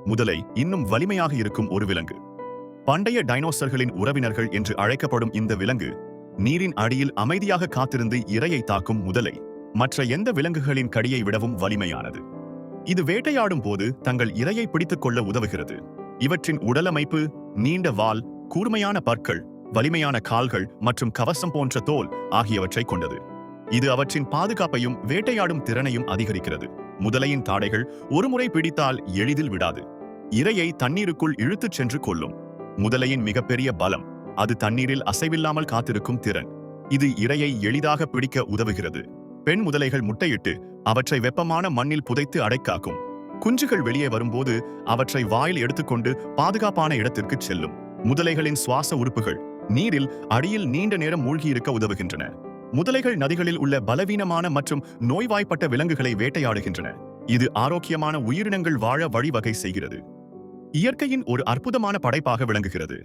முதலை இன்னும் வலிமையாக இருக்கும் ஒரு விலங்கு. பண்டைய டைனோசர்களின் உறவினர்கள் என்று அழைக்கப்படும் இந்த விலங்கு நீரின் அடியில் அமைதியாக காத்திருந்து இரையை தாக்கும் முதலை மற்ற எந்த விலங்குகளின் கடியை விடவும் வலிமையானது. இது வேட்டையாடும் போது தங்கள் இரையை பிடித்துக் கொள்ள உதவுகிறது. இவற்றின் உடலமைப்பு நீண்ட வால், கூர்மையான பற்கள், வலிமையான கால்கள் மற்றும் கவசம் போன்ற தோல் ஆகியவற்றை கொண்டது. இது அவற்றின் பாதுகாப்பையும் வேட்டையாடும் திறனையும் அதிகரிக்கிறது. முதலையின் தாடைகள் ஒருமுறை பிடித்தால் எளிதில் விடாது. இரையை தண்ணீருக்குள் இழுத்துச் சென்று கொள்ளும். முதலையின் மிகப்பெரிய பலம் அது தண்ணீரில் அசைவில்லாமல் காத்திருக்கும் திறன். இது இரையை எளிதாக பிடிக்க உதவுகிறது. பெண் முதலைகள் முட்டையிட்டு அவற்றை வெப்பமான மண்ணில் புதைத்து அடைக்காக்கும். குஞ்சுகள் வெளியே வரும்போது அவற்றை வாயில் எடுத்துக்கொண்டு பாதுகாப்பான இடத்திற்கு செல்லும். முதலைகளின் சுவாச உறுப்புகள் நீரில் அடியில் நீண்ட நேரம் மூழ்கியிருக்க உதவுகின்றன. முதலைகள் நதிகளில் உள்ள பலவீனமான மற்றும் நோய்வாய்ப்பட்ட விலங்குகளை வேட்டையாடுகின்றன. இது ஆரோக்கியமான உயிரினங்கள் வாழ வழிவகை செய்கிறது. இயற்கையின் ஒரு அற்புதமான படைப்பாக விளங்குகிறது.